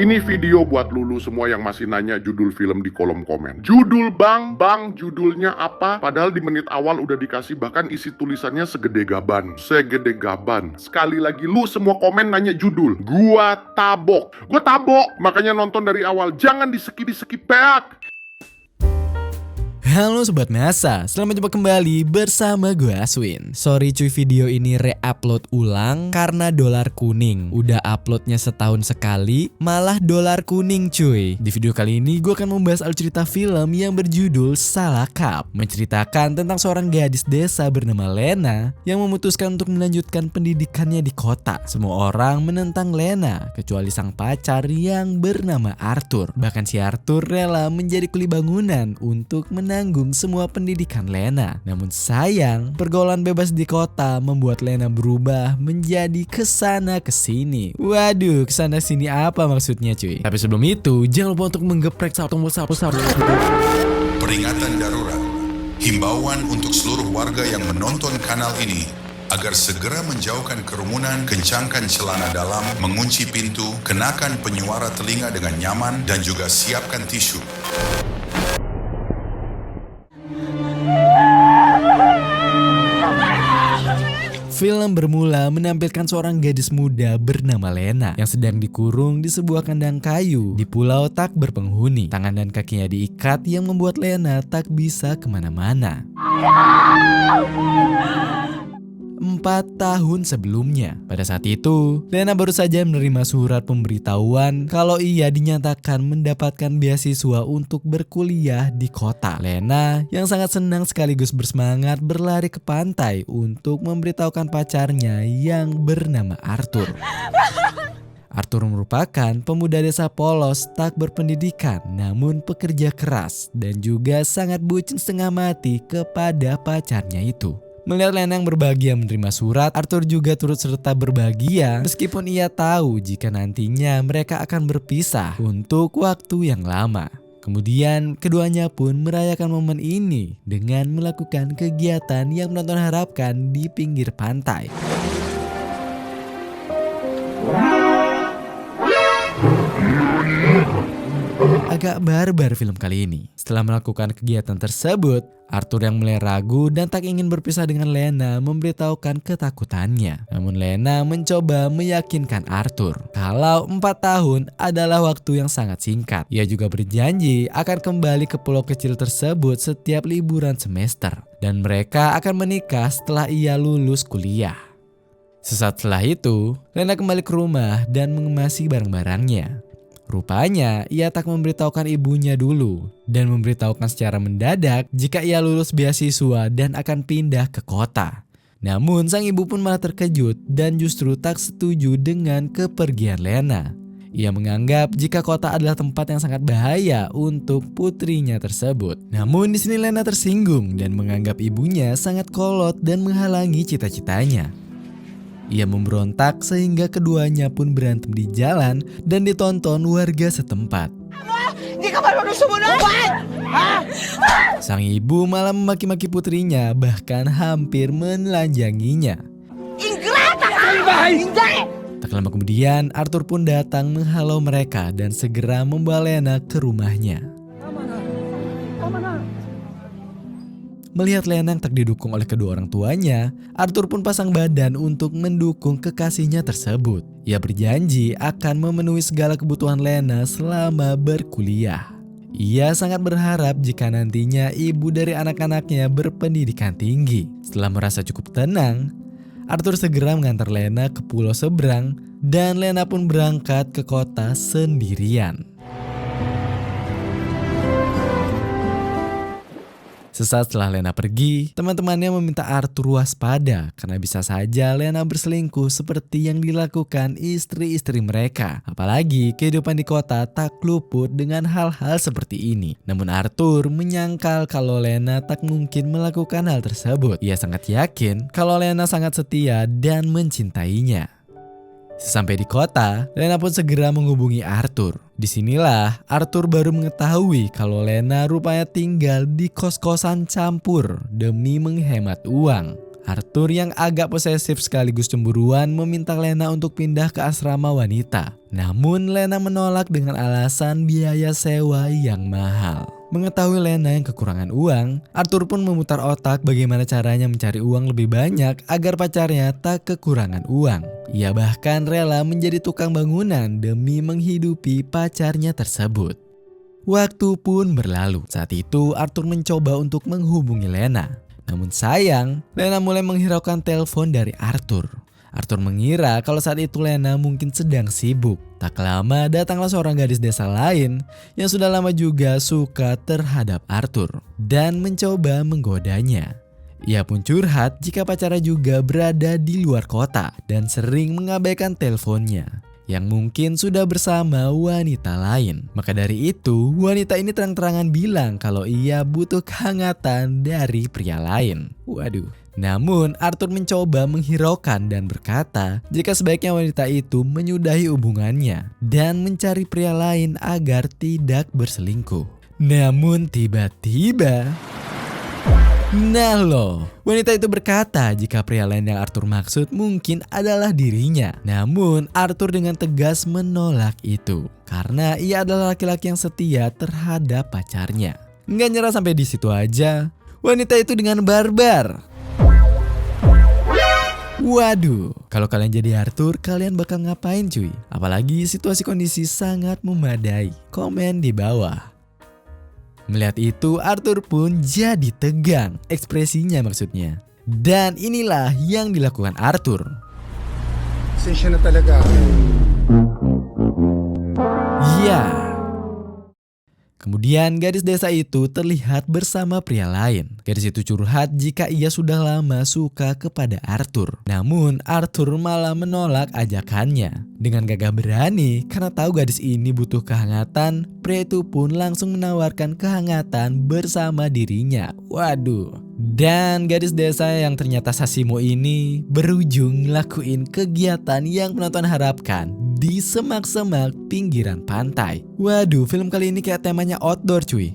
Ini video buat lulu semua yang masih nanya judul film di kolom komen. Judul bang, judulnya apa? Padahal di menit awal udah dikasih, bahkan isi tulisannya segede gaban. Segede gaban. Sekali lagi lu semua komen nanya judul. Gua tabok. Makanya nonton dari awal. Jangan di-skip peak. Halo Sobat Masa, selamat jumpa kembali bersama gue Aswin. Sorry cuy, video ini re-upload ulang karena dolar kuning. Udah uploadnya setahun sekali, malah dolar kuning cuy. Di video kali ini gue akan membahas alur cerita film yang berjudul Salah Kap. Menceritakan tentang seorang gadis desa bernama Lena yang memutuskan untuk melanjutkan pendidikannya di kota. Semua orang menentang Lena, kecuali sang pacar yang bernama Arthur. Bahkan si Arthur rela menjadi kuli bangunan untuk menanggung semua pendidikan Lena. Namun sayang, pergaulan bebas di kota membuat Lena berubah menjadi kesana kesini. Waduh, kesana sini apa maksudnya cuy? Tapi sebelum itu, jangan lupa untuk menggeprek tombol subscribe. Peringatan darurat. Himbauan untuk seluruh warga yang menonton kanal ini agar segera menjauhkan kerumunan, kencangkan celana dalam, mengunci pintu, kenakan penyuara telinga dengan nyaman, dan juga siapkan tisu. Film bermula menampilkan seorang gadis muda bernama Lena yang sedang dikurung di sebuah kandang kayu di pulau tak berpenghuni. Tangan dan kakinya diikat yang membuat Lena tak bisa kemana-mana. 4 tahun sebelumnya, pada saat itu, Lena baru saja menerima surat pemberitahuan kalau ia dinyatakan mendapatkan beasiswa untuk berkuliah di kota. Lena yang sangat senang sekaligus bersemangat berlari ke pantai untuk memberitahukan pacarnya yang bernama Arthur. Arthur merupakan pemuda desa polos tak berpendidikan namun pekerja keras dan juga sangat bucin setengah mati kepada pacarnya itu. Melihat Lena yang berbahagia menerima surat, Arthur juga turut serta berbahagia meskipun ia tahu jika nantinya mereka akan berpisah untuk waktu yang lama. Kemudian keduanya pun merayakan momen ini dengan melakukan kegiatan yang penonton harapkan di pinggir pantai. Agak barbar film kali ini. Setelah melakukan kegiatan tersebut, Arthur yang mulai ragu dan tak ingin berpisah dengan Lena memberitahukan ketakutannya. Namun Lena mencoba meyakinkan Arthur kalau 4 tahun adalah waktu yang sangat singkat. Ia juga berjanji akan kembali ke pulau kecil tersebut setiap liburan semester. Dan mereka akan menikah setelah ia lulus kuliah. Sesaat setelah itu, Lena kembali ke rumah dan mengemasi barang-barangnya. Rupanya ia tak memberitahukan ibunya dulu dan memberitahukan secara mendadak jika ia lulus beasiswa dan akan pindah ke kota. Namun sang ibu pun malah terkejut dan justru tak setuju dengan kepergian Lena. Ia menganggap jika kota adalah tempat yang sangat bahaya untuk putrinya tersebut. Namun di sini Lena tersinggung dan menganggap ibunya sangat kolot dan menghalangi cita-citanya. Ia memberontak sehingga keduanya pun berantem di jalan dan ditonton warga setempat. Sang ibu malah memaki-maki putrinya, bahkan hampir menelanjanginya. Tak lama kemudian Arthur pun datang menghalau mereka dan segera membawa Lena ke rumahnya. Melihat Lena yang tak didukung oleh kedua orang tuanya, Arthur pun pasang badan untuk mendukung kekasihnya tersebut. Ia berjanji akan memenuhi segala kebutuhan Lena selama berkuliah. Ia sangat berharap jika nantinya ibu dari anak-anaknya berpendidikan tinggi. Setelah merasa cukup tenang, Arthur segera mengantar Lena ke pulau seberang dan Lena pun berangkat ke kota sendirian. Sesaat setelah Lena pergi, teman-temannya meminta Arthur waspada karena bisa saja Lena berselingkuh seperti yang dilakukan istri-istri mereka. Apalagi kehidupan di kota tak luput dengan hal-hal seperti ini. Namun Arthur menyangkal kalau Lena tak mungkin melakukan hal tersebut. Ia sangat yakin kalau Lena sangat setia dan mencintainya. Sesampai di kota, Lena pun segera menghubungi Arthur. Disinilah Arthur baru mengetahui kalau Lena rupanya tinggal di kos-kosan campur demi menghemat uang. Arthur yang agak posesif sekaligus cemburuan meminta Lena untuk pindah ke asrama wanita. Namun Lena menolak dengan alasan biaya sewa yang mahal. Mengetahui Lena yang kekurangan uang, Arthur pun memutar otak bagaimana caranya mencari uang lebih banyak agar pacarnya tak kekurangan uang. Ia bahkan rela menjadi tukang bangunan demi menghidupi pacarnya tersebut. Waktu pun berlalu. Saat itu Arthur mencoba untuk menghubungi Lena. Namun sayang, Lena mulai menghiraukan telepon dari Arthur. Arthur mengira kalau saat itu Lena mungkin sedang sibuk. Tak lama datanglah seorang gadis desa lain yang sudah lama juga suka terhadap Arthur dan mencoba menggodanya. Ia pun curhat jika pacarnya juga berada di luar kota dan sering mengabaikan teleponnya, yang mungkin sudah bersama wanita lain. Maka dari itu, wanita ini terang-terangan bilang kalau ia butuh kehangatan dari pria lain. Waduh. Namun, Arthur mencoba menghiraukan dan berkata jika sebaiknya wanita itu menyudahi hubungannya dan mencari pria lain agar tidak berselingkuh. Namun tiba-tiba... Nah loh, wanita itu berkata jika pria lain yang Arthur maksud mungkin adalah dirinya. Namun Arthur dengan tegas menolak itu karena ia adalah laki-laki yang setia terhadap pacarnya. Nggak nyerah sampai di situ aja, wanita itu dengan barbar. Waduh, kalau kalian jadi Arthur, kalian bakal ngapain cuy? Apalagi situasi kondisi sangat memadai. Komen di bawah. Melihat itu, Arthur pun jadi tegang, ekspresinya maksudnya. Dan inilah yang dilakukan Arthur. Sensya na talaga. Ya. Kemudian gadis desa itu terlihat bersama pria lain. Gadis itu curhat jika ia sudah lama suka kepada Arthur. Namun Arthur malah menolak ajakannya. Dengan gagah berani, karena tahu gadis ini butuh kehangatan, pria itu pun langsung menawarkan kehangatan bersama dirinya. Waduh. Dan gadis desa yang ternyata Sasimo ini berujung ngelakuin kegiatan yang penonton harapkan di semak-semak pinggiran pantai. Waduh, film kali ini kayak temanya outdoor cuy.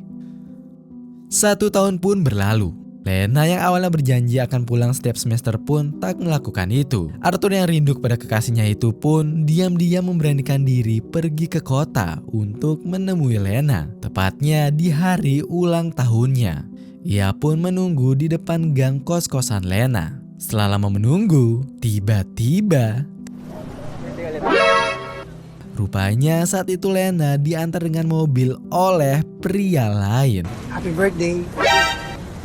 1 tahun pun berlalu. Lena yang awalnya berjanji akan pulang setiap semester pun tak melakukan itu. Arthur yang rindu kepada kekasihnya itu pun diam-diam memberanikan diri pergi ke kota untuk menemui Lena. Tepatnya di hari ulang tahunnya. Ia pun menunggu di depan gang kos-kosan Lena. Setelah lama menunggu, tiba-tiba... Rupanya saat itu Lena diantar dengan mobil oleh pria lain. Happy birthday.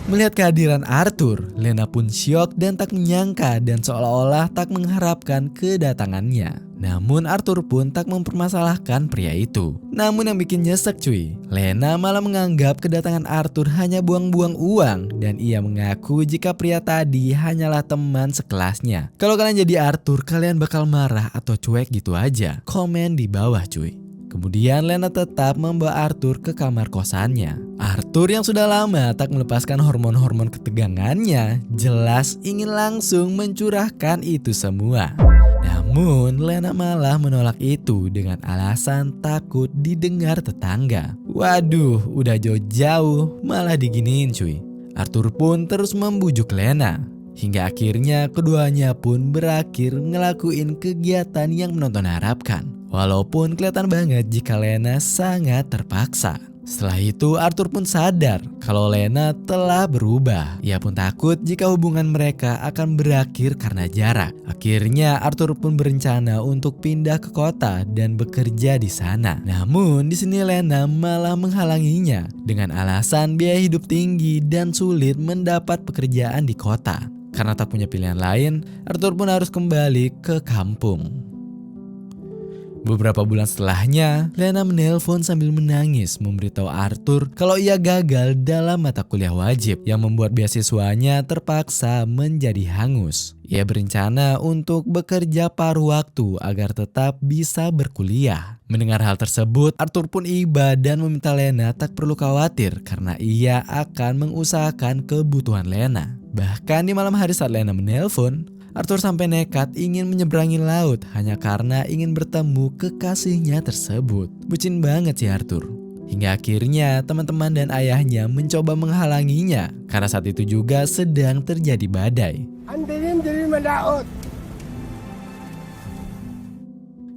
Melihat kehadiran Arthur, Lena pun syok dan tak menyangka dan seolah-olah tak mengharapkan kedatangannya. Namun Arthur pun tak mempermasalahkan pria itu. Namun yang bikin nyesek cuy, Lena malah menganggap kedatangan Arthur hanya buang-buang uang dan ia mengaku jika pria tadi hanyalah teman sekelasnya. Kalau kalian jadi Arthur, kalian bakal marah atau cuek gitu aja? Komen di bawah cuy. Kemudian Lena tetap membawa Arthur ke kamar kosannya. Arthur yang sudah lama tak melepaskan hormon-hormon ketegangannya, jelas ingin langsung mencurahkan itu semua. Namun Lena malah menolak itu dengan alasan takut didengar tetangga. Waduh, udah jauh-jauh malah diginiin cuy. Arthur pun terus membujuk Lena. Hingga akhirnya keduanya pun berakhir ngelakuin kegiatan yang penonton harapkan. Walaupun kelihatan banget jika Lena sangat terpaksa. Setelah itu Arthur pun sadar kalau Lena telah berubah. Ia pun takut jika hubungan mereka akan berakhir karena jarak. Akhirnya Arthur pun berencana untuk pindah ke kota dan bekerja di sana. Namun di sini Lena malah menghalanginya dengan alasan biaya hidup tinggi dan sulit mendapat pekerjaan di kota. Karena tak punya pilihan lain, Arthur pun harus kembali ke kampung. Beberapa bulan setelahnya, Lena menelpon sambil menangis memberitahu Arthur kalau ia gagal dalam mata kuliah wajib yang membuat beasiswanya terpaksa menjadi hangus. Ia berencana untuk bekerja paruh waktu agar tetap bisa berkuliah. Mendengar hal tersebut, Arthur pun iba dan meminta Lena tak perlu khawatir karena ia akan mengusahakan kebutuhan Lena. Bahkan di malam hari saat Lena menelpon, Arthur sampai nekat ingin menyeberangi laut hanya karena ingin bertemu kekasihnya tersebut. Bucin banget sih Arthur. Hingga akhirnya teman-teman dan ayahnya mencoba menghalanginya karena saat itu juga sedang terjadi badai. Anterin diri mendaot.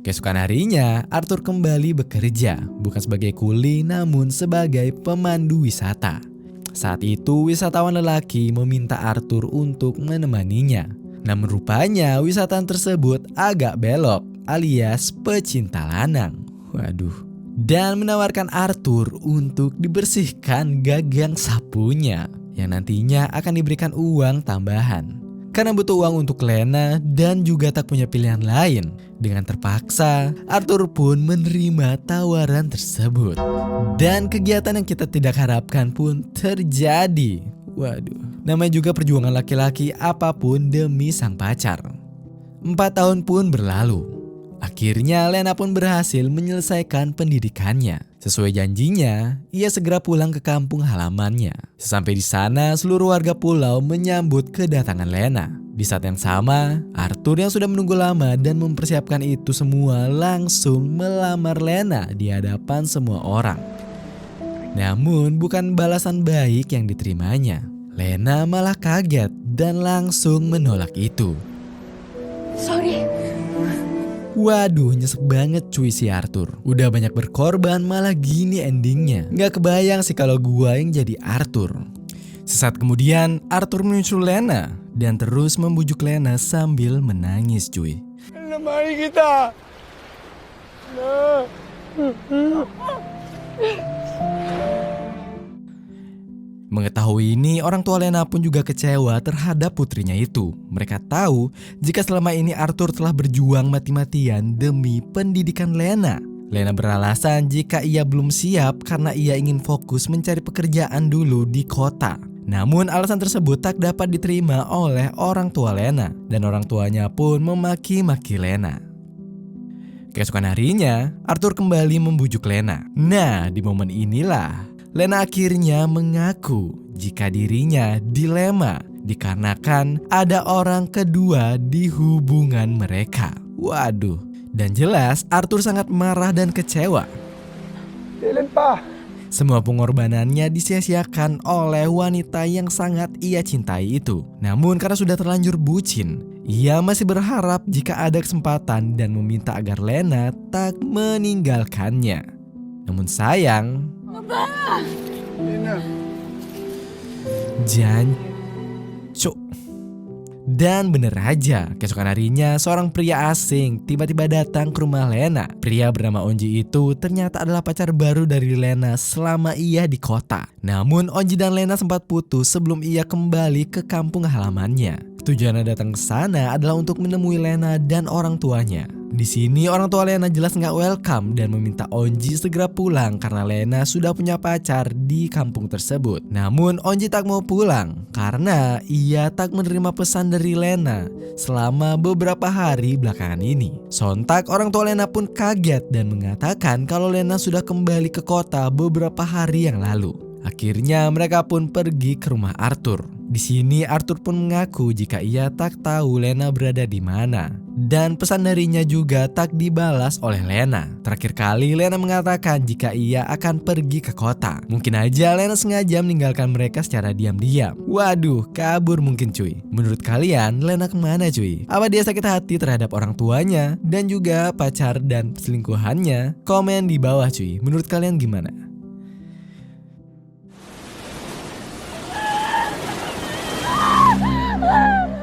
Keesokan harinya, Arthur kembali bekerja, bukan sebagai kuli namun sebagai pemandu wisata. Saat itu, wisatawan lelaki meminta Arthur untuk menemaninya. Namun rupanya wisatawan tersebut agak belok alias pecinta lanang. Waduh. Dan menawarkan Arthur untuk dibersihkan gagang sapunya yang nantinya akan diberikan uang tambahan. Karena butuh uang untuk Lena dan juga tak punya pilihan lain. Dengan terpaksa, Arthur pun menerima tawaran tersebut. Dan kegiatan yang kita tidak harapkan pun terjadi. Waduh, namanya juga perjuangan laki-laki apapun demi sang pacar. 4 tahun pun berlalu. Akhirnya Lena pun berhasil menyelesaikan pendidikannya. Sesuai janjinya, ia segera pulang ke kampung halamannya. Sesampai di sana, seluruh warga pulau menyambut kedatangan Lena. Di saat yang sama, Arthur yang sudah menunggu lama dan mempersiapkan itu semua langsung melamar Lena di hadapan semua orang. Namun bukan balasan baik yang diterimanya. Lena malah kaget dan langsung menolak itu. Sorry. Waduh, nyesek banget cuy si Arthur. Udah banyak berkorban malah gini endingnya. Gak kebayang sih kalau gua yang jadi Arthur. Sesaat kemudian Arthur menyusul Lena dan terus membujuk Lena sambil menangis cuy. Mari kita. Nah. Mengetahui ini, orang tua Lena pun juga kecewa terhadap putrinya itu. Mereka tahu jika selama ini Arthur telah berjuang mati-matian demi pendidikan Lena. Lena beralasan jika ia belum siap karena ia ingin fokus mencari pekerjaan dulu di kota. Namun alasan tersebut tak dapat diterima oleh orang tua Lena. Dan orang tuanya pun memaki-maki Lena. Keesokan harinya, Arthur kembali membujuk Lena. Nah, di momen inilah Lena akhirnya mengaku jika dirinya dilema dikarenakan ada orang kedua di hubungan mereka. Waduh, dan jelas Arthur sangat marah dan kecewa. Kailan pa? Semua pengorbanannya disia-siakan oleh wanita yang sangat ia cintai itu. Namun karena sudah terlanjur bucin, ia masih berharap jika ada kesempatan dan meminta agar Lena tak meninggalkannya. Namun sayang, Lena. jancuk. Dan bener aja, keesokan harinya seorang pria asing tiba-tiba datang ke rumah Lena. Pria bernama Onji itu ternyata adalah pacar baru dari Lena selama ia di kota. Namun Onji dan Lena sempat putus sebelum ia kembali ke kampung halamannya. Tujuannya datang ke sana adalah untuk menemui Lena dan orang tuanya. Di sini orang tua Lena jelas nggak welcome dan meminta Onji segera pulang karena Lena sudah punya pacar di kampung tersebut. Namun Onji tak mau pulang karena ia tak menerima pesan dari Lena selama beberapa hari belakangan ini. Sontak orang tua Lena pun kaget dan mengatakan kalau Lena sudah kembali ke kota beberapa hari yang lalu. Akhirnya mereka pun pergi ke rumah Arthur. Di sini Arthur pun mengaku jika ia tak tahu Lena berada di mana. Dan pesan darinya juga tak dibalas oleh Lena. Terakhir kali Lena mengatakan jika ia akan pergi ke kota. Mungkin aja Lena sengaja meninggalkan mereka secara diam-diam. Waduh, kabur mungkin cuy. Menurut kalian Lena kemana cuy? Apa dia sakit hati terhadap orang tuanya dan juga pacar dan selingkuhannya? Komen di bawah cuy. Menurut kalian gimana?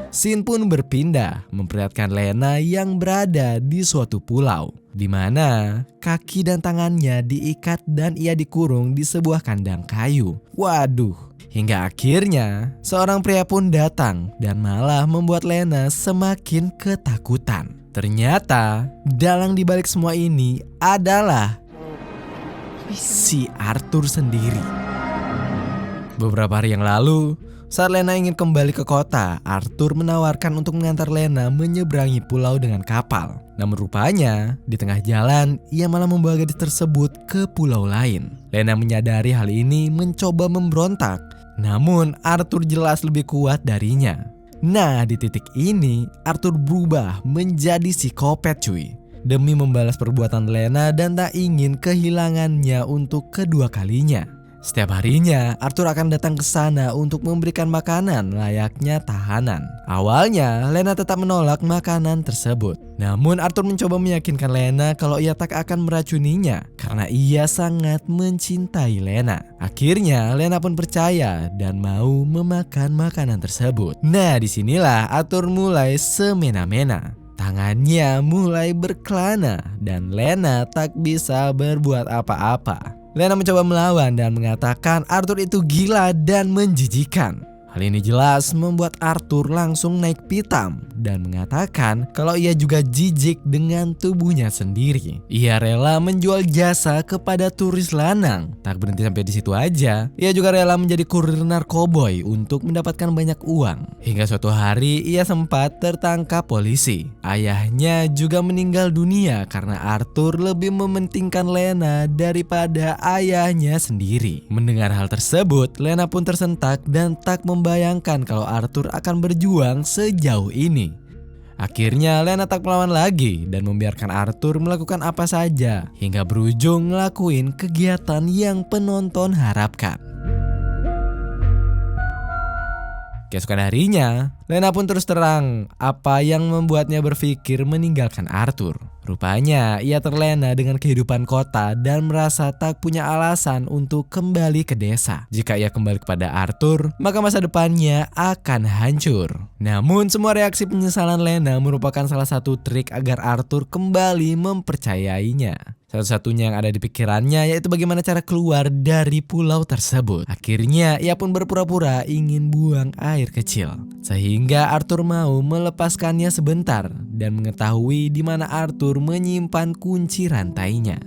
Scene pun berpindah memperlihatkan Lena yang berada di suatu pulau di mana kaki dan tangannya diikat dan ia dikurung di sebuah kandang kayu. Waduh, hingga akhirnya seorang pria pun datang dan malah membuat Lena semakin ketakutan. Ternyata dalang dibalik semua ini adalah si Arthur sendiri. Beberapa hari yang lalu, saat Lena ingin kembali ke kota, Arthur menawarkan untuk mengantar Lena menyeberangi pulau dengan kapal. Namun rupanya, di tengah jalan, ia malah membawa gadis tersebut ke pulau lain. Lena menyadari hal ini mencoba memberontak. Namun Arthur jelas lebih kuat darinya. Nah, di titik ini, Arthur berubah menjadi psikopat cuy. Demi membalas perbuatan Lena dan tak ingin kehilangannya untuk kedua kalinya. Setiap harinya, Arthur akan datang ke sana untuk memberikan makanan layaknya tahanan. Awalnya, Lena tetap menolak makanan tersebut. Namun Arthur mencoba meyakinkan Lena kalau ia tak akan meracuninya karena ia sangat mencintai Lena. Akhirnya, Lena pun percaya dan mau memakan makanan tersebut. Nah, disinilah Arthur mulai semena-mena. Tangannya mulai berkelana dan Lena tak bisa berbuat apa-apa. Lena mencoba melawan dan mengatakan Arthur itu gila dan menjijikan. Hal ini jelas membuat Arthur langsung naik pitam dan mengatakan kalau ia juga jijik dengan tubuhnya sendiri. Ia rela menjual jasa kepada turis lanang. Tak berhenti sampai di situ aja, ia juga rela menjadi kurir narkoboy untuk mendapatkan banyak uang. Hingga suatu hari ia sempat tertangkap polisi. Ayahnya juga meninggal dunia karena Arthur lebih mementingkan Lena daripada ayahnya sendiri. Mendengar hal tersebut, Lena pun tersentak dan tak membayangkan kalau Arthur akan berjuang sejauh ini. Akhirnya Lena tak melawan lagi dan membiarkan Arthur melakukan apa saja hingga berujung ngelakuin kegiatan yang penonton harapkan. Keesokan harinya, Lena pun terus terang apa yang membuatnya berpikir meninggalkan Arthur. Rupanya ia terlena dengan kehidupan kota dan merasa tak punya alasan untuk kembali ke desa. Jika ia kembali kepada Arthur, maka masa depannya akan hancur. Namun semua reaksi penyesalan Lena merupakan salah satu trik agar Arthur kembali mempercayainya. Satu-satunya yang ada di pikirannya yaitu bagaimana cara keluar dari pulau tersebut. Akhirnya ia pun berpura-pura ingin buang air kecil. Sehingga Arthur mau melepaskannya sebentar dan mengetahui di mana Arthur menyimpan kunci rantainya.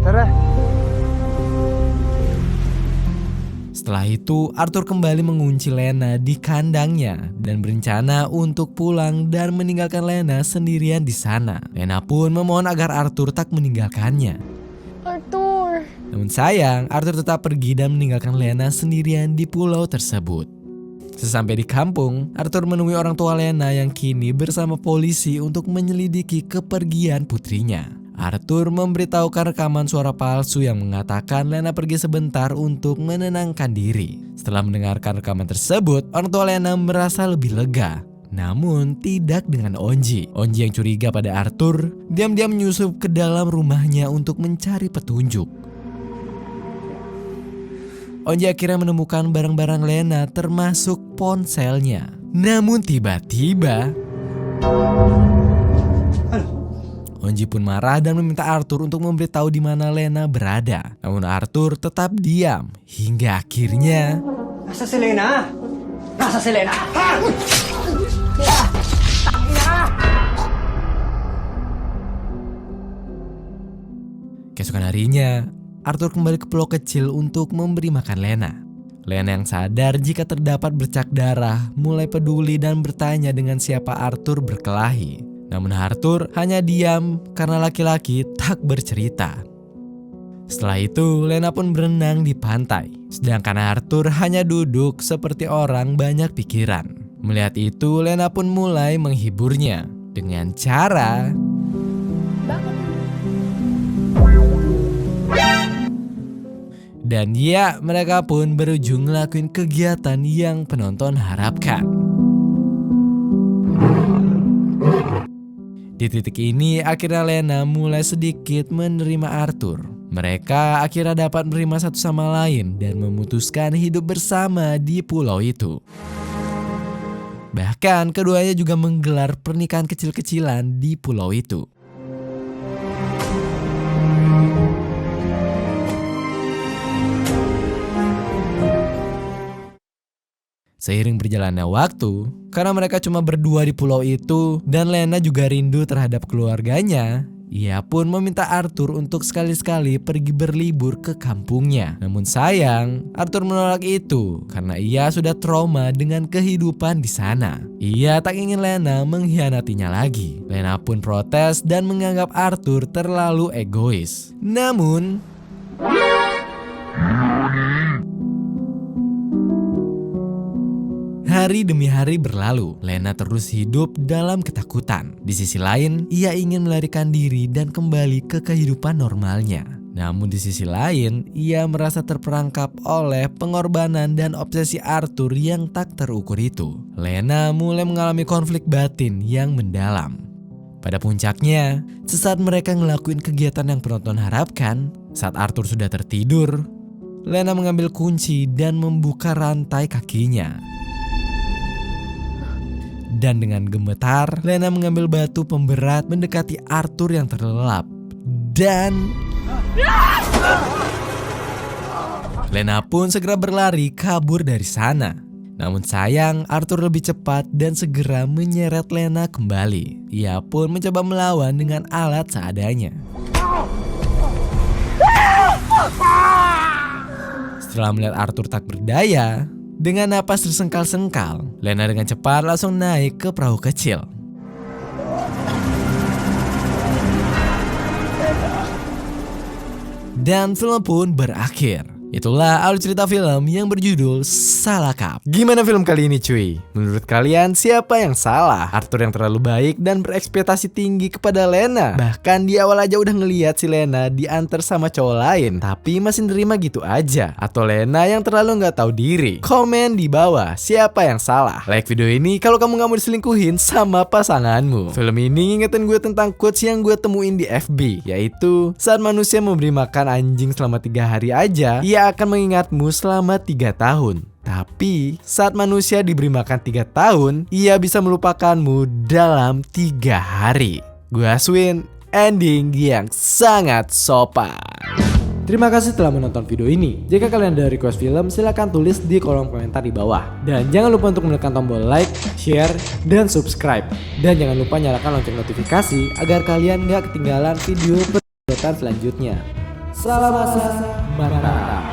Tara. Setelah itu, Arthur kembali mengunci Lena di kandangnya dan berencana untuk pulang dan meninggalkan Lena sendirian di sana. Lena pun memohon agar Arthur tak meninggalkannya. Arthur. Namun sayang, Arthur tetap pergi dan meninggalkan Lena sendirian di pulau tersebut. Sesampai di kampung, Arthur menemui orang tua Lena yang kini bersama polisi untuk menyelidiki kepergian putrinya. Arthur memberitahukan rekaman suara palsu yang mengatakan Lena pergi sebentar untuk menenangkan diri. Setelah mendengarkan rekaman tersebut, orang tua Lena merasa lebih lega. Namun tidak dengan Onji. Onji yang curiga pada Arthur, diam-diam menyusup ke dalam rumahnya untuk mencari petunjuk. Onji akhirnya menemukan barang-barang Lena termasuk ponselnya. Namun tiba-tiba Onji pun marah dan meminta Arthur untuk memberitahu di mana Lena berada. Namun Arthur tetap diam hingga akhirnya Nasa si Lena? Nasa si Lena? keesokan harinya Arthur kembali ke pulau kecil untuk memberi makan Lena. Lena yang sadar jika terdapat bercak darah mulai peduli dan bertanya dengan siapa Arthur berkelahi. Namun Arthur hanya diam karena laki-laki tak bercerita. Setelah itu Lena pun berenang di pantai. Sedangkan Arthur hanya duduk seperti orang banyak pikiran. Melihat itu Lena pun mulai menghiburnya dengan cara dan ya, mereka pun berujung ngelakuin kegiatan yang penonton harapkan. Di titik ini akhirnya Lena mulai sedikit menerima Arthur. Mereka akhirnya dapat menerima satu sama lain dan memutuskan hidup bersama di pulau itu. Bahkan keduanya juga menggelar pernikahan kecil-kecilan di pulau itu. Seiring berjalannya waktu, karena mereka cuma berdua di pulau itu dan Lena juga rindu terhadap keluarganya, ia pun meminta Arthur untuk sekali-sekali pergi berlibur ke kampungnya. Namun sayang, Arthur menolak itu karena ia sudah trauma dengan kehidupan di sana. Ia tak ingin Lena mengkhianatinya lagi. Lena pun protes dan menganggap Arthur terlalu egois. Namun Hari demi hari berlalu, Lena terus hidup dalam ketakutan. Di sisi lain, ia ingin melarikan diri dan kembali ke kehidupan normalnya. Namun di sisi lain, ia merasa terperangkap oleh pengorbanan dan obsesi Arthur yang tak terukur itu. Lena mulai mengalami konflik batin yang mendalam. Pada puncaknya, sesaat mereka ngelakuin kegiatan yang penonton harapkan, saat Arthur sudah tertidur, Lena mengambil kunci dan membuka rantai kakinya. Dan dengan gemetar, Lena mengambil batu pemberat mendekati Arthur yang terlelap. Dan Lena pun segera berlari kabur dari sana. Namun sayang, Arthur lebih cepat dan segera menyeret Lena kembali. Ia pun mencoba melawan dengan alat seadanya. Setelah melihat Arthur tak berdaya, dengan napas tersengkal-sengkal, Lena dengan cepat langsung naik ke perahu kecil. Dan film pun berakhir. Itulah alur cerita film yang berjudul Salah Kap. Gimana film kali ini cuy? Menurut kalian siapa yang salah? Arthur yang terlalu baik dan berekspektasi tinggi kepada Lena. Bahkan di awal aja udah ngeliat si Lena diantar sama cowok lain, tapi masih nerima gitu aja. Atau Lena yang terlalu gak tahu diri? Komen di bawah siapa yang salah. Like video ini kalau kamu gak mau diselingkuhin sama pasanganmu. Film ini ngingetin gue tentang quotes yang gue temuin di FB, yaitu saat manusia memberi makan anjing selama 3 hari aja, ia akan mengingatmu selama 3 tahun. Tapi saat manusia diberi makan 3 tahun, ia bisa melupakanmu dalam 3 hari. Gue Aswin, ending yang sangat sopan. Terima kasih telah menonton video ini. Jika kalian ada request film, silahkan tulis di kolom komentar di bawah. Dan jangan lupa untuk menekan tombol like, share, dan subscribe. Dan jangan lupa nyalakan lonceng notifikasi agar kalian gak ketinggalan video perbuatan selanjutnya. Salam masa, mantap.